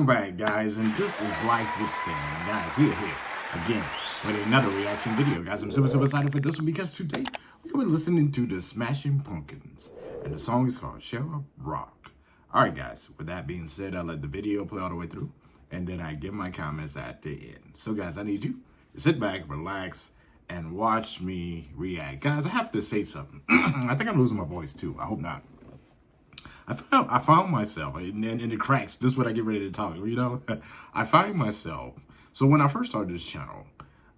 Welcome back, guys, and this is Life with Stan. Guys, we are here again with another reaction video. Guys, I'm super excited for this one because today we're going to be listening to the Smashing Pumpkins, and the song is called Cherub. Alright, guys, with that being said, I let the video play all the way through, and then I give my comments at the end. So, guys, I need you to sit back, relax, and watch me react. Guys, I have to say something. I think I'm losing my voice, too. I hope not. I found myself in the cracks. This is what I get ready to talk. You know, I find myself. So when I first started this channel,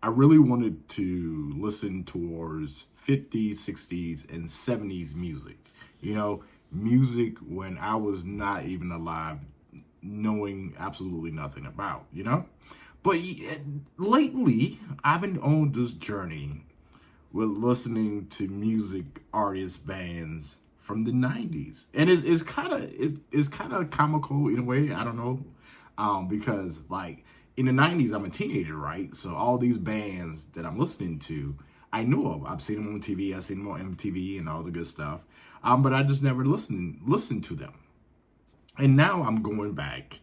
I really wanted to listen towards 50s, 60s, and 70s music. You know, music when I was not even alive, knowing absolutely nothing about. You know, but lately I've been on this journey with listening to music artists, bands from the 90s, and it's kind of comical in a way. I don't know, because like in the 90s, I'm a teenager, right? So all these bands that I'm listening to, I know of. I've seen them on TV, I've seen them on MTV and all the good stuff, but I just never listened to them. And now I'm going back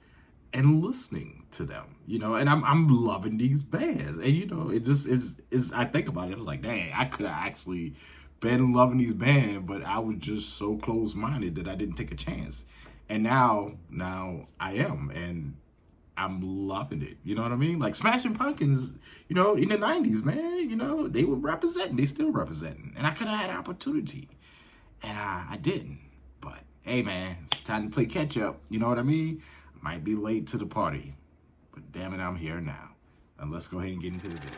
and listening to them, you know, and I'm loving these bands, and you know, it just is. I think about it, I was like, dang, I could have actually been loving these bands, but I was just so close-minded that I didn't take a chance. And now I am, and I'm loving it. You know what I mean? Like Smashing Pumpkins, you know, in the 90s, man, you know, they were representing, they still representing. And I could have had opportunity, and I didn't. But hey, man, it's time to play catch up. You know what I mean? Might be late to the party, but damn it, I'm here now. And let's go ahead and get into the video.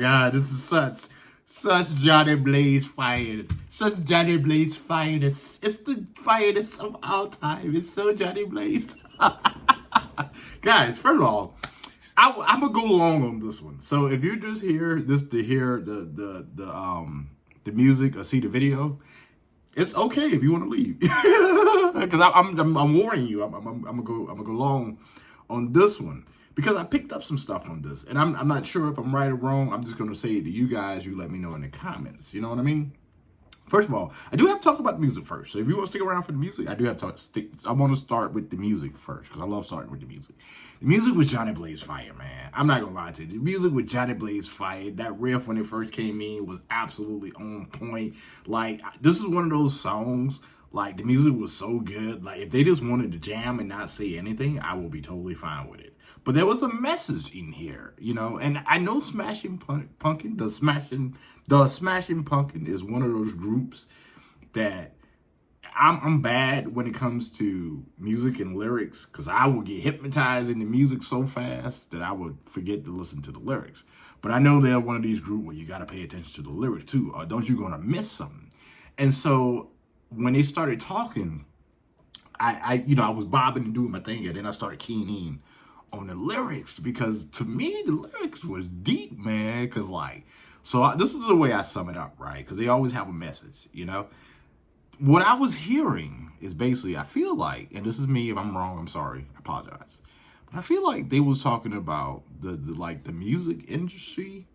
God, this is such Johnny Blaze fire. Such Johnny Blaze fire. It's the finest of all time. It's so Johnny Blaze. Guys, first of all, I'm gonna go long on this one. So if you're just here to hear the music or see the video, it's okay if you want to leave. Because I'm warning you. I'm gonna go long on this one because I picked up some stuff on this, and I'm not sure if I'm right or wrong. I'm just gonna say it to you guys. You let me know in the comments. You know what I mean? First of all, I do have to talk about the music first. So if you want to stick around for the music, I do have to I want to start with the music first because I love starting with the music. The music was Johnny Blaze fire, man. I'm not gonna lie to you. The music with Johnny Blaze fire. That riff when it first came in was absolutely on point. Like, this is one of those songs. Like, the music was so good. Like, if they just wanted to jam and not say anything, I will be totally fine with it. But there was a message in here, you know. And I know Smashing Pumpkin, the Smashing Pumpkin is one of those groups that I'm bad when it comes to music and lyrics because I will get hypnotized in the music so fast that I would forget to listen to the lyrics. But I know they're one of these groups where you got to pay attention to the lyrics too, or don't you gonna miss something. And so when they started talking, I was bobbing and doing my thing, and then I started keying in on the lyrics because to me the lyrics was deep, man. Because this is the way I sum it up, right? Because they always have a message, you know. What I was hearing is basically, I feel like, and this is me, if I'm wrong, I'm sorry, I apologize. But I feel like they was talking about the music industry.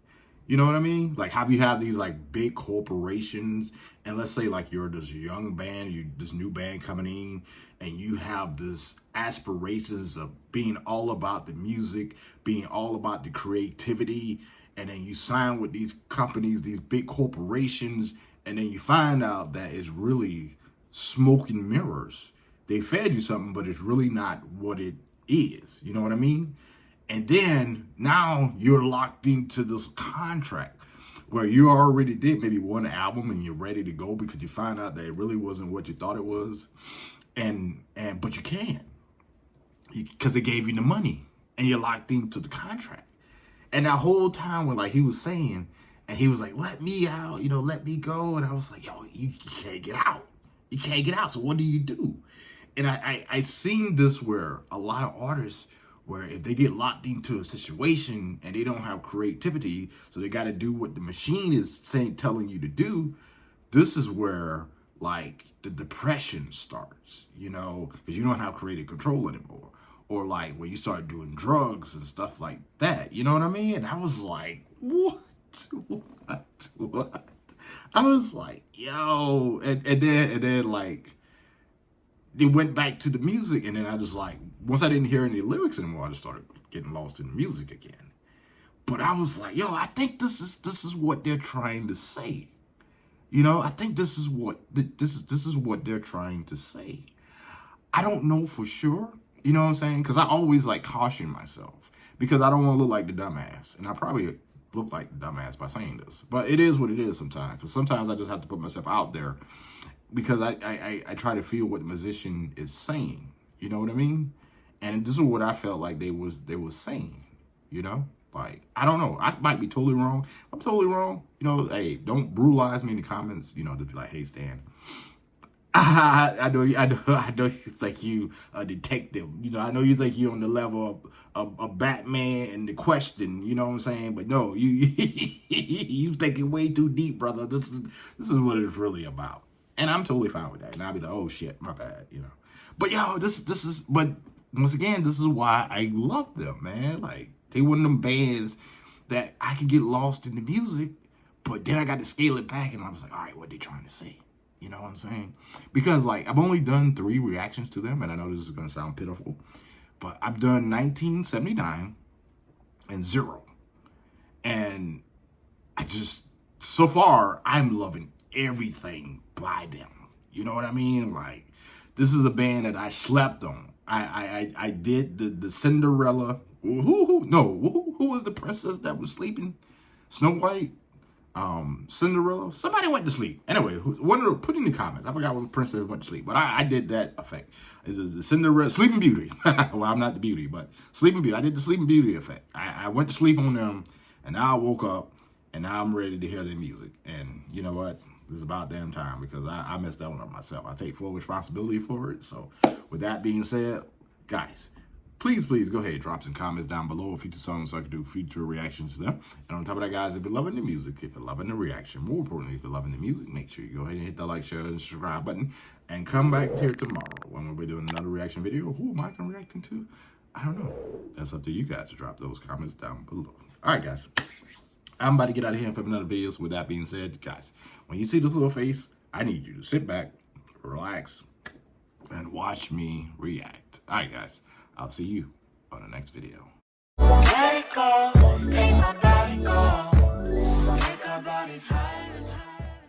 You know what I mean? Like how you have these like big corporations, and let's say like you're this young band, this new band coming in, and you have this aspirations of being all about the music, being all about the creativity, and then you sign with these companies, these big corporations, and then you find out that it's really smoke and mirrors. They fed you something, but it's really not what it is. You know what I mean? And then now you're locked into this contract where you already did maybe one album and you're ready to go because you find out that it really wasn't what you thought it was. But you can't because they gave you the money and you're locked into the contract. And that whole time when he was saying, and he was like, let me out, let me go. And I was like, yo, you can't get out. You can't get out. So what do you do? And I seen this where a lot of artists, where if they get locked into a situation and they don't have creativity, so they got to do what the machine is telling you to do, this is where the depression starts, because you don't have creative control anymore. Or when you start doing drugs and stuff like that, you know what I mean? And I was like, what? I was like, yo, and then they went back to the music, and then I just once I didn't hear any lyrics anymore, I just started getting lost in the music again. But I was like, yo, I think this is what they're trying to say. I think this is what they're trying to say. I don't know for sure, you know what I'm saying? Because I always caution myself because I don't want to look like the dumbass, and I probably look like the dumbass by saying this. But it is what it is sometimes, because sometimes I just have to put myself out there because I try to feel what the musician is saying. You know what I mean? And this is what I felt like they was saying, I don't know. I might be totally wrong. If I'm totally wrong, hey, don't brutalize me in the comments, to be like, hey, Stan, I know you think you a detective. I know you think you on the level of Batman and the Question, you know what I'm saying? But no, you thinking way too deep, brother. This is what it's really about. And I'm totally fine with that. And I'll be like, oh shit, my bad, But yo, but once again, this is why I love them, man. They one of them bands that I could get lost in the music, but then I got to scale it back and I was like, all right, what they trying to say? You know what I'm saying? Because I've only done 3 reactions to them, and I know this is gonna sound pitiful, but I've done 1979 and 0. And so far, I'm loving everything by them. You know what I mean? This is a band that I slept on. I did the Cinderella. Who was the princess that was sleeping? Snow White? Cinderella? Somebody went to sleep. Anyway, put in the comments. I forgot what princess went to sleep, but I did that effect. Is the Cinderella, Sleeping Beauty. Well, I'm not the beauty, but Sleeping Beauty. I did the Sleeping Beauty effect. I went to sleep on them, and I woke up, and now I'm ready to hear their music. And you know what? It's about damn time, because I messed that one up myself. I take full responsibility for it. So with that being said, guys, please go ahead, drop some comments down below of future songs so I can do future reactions to them. And on top of that, guys, if you're loving the music, if you're loving the reaction, more importantly, if you're loving the music, make sure you go ahead and hit that like, share, and subscribe button. And come back here tomorrow when we're doing another reaction video. Who am I going to react to? I don't know. That's up to you guys to drop those comments down below. All right, guys. I'm about to get out of here and film another video. So with that being said, guys, when you see this little face, I need you to sit back, relax, and watch me react. All right, guys. I'll see you on the next video. Let it go, make my body go, make our bodies higher and higher.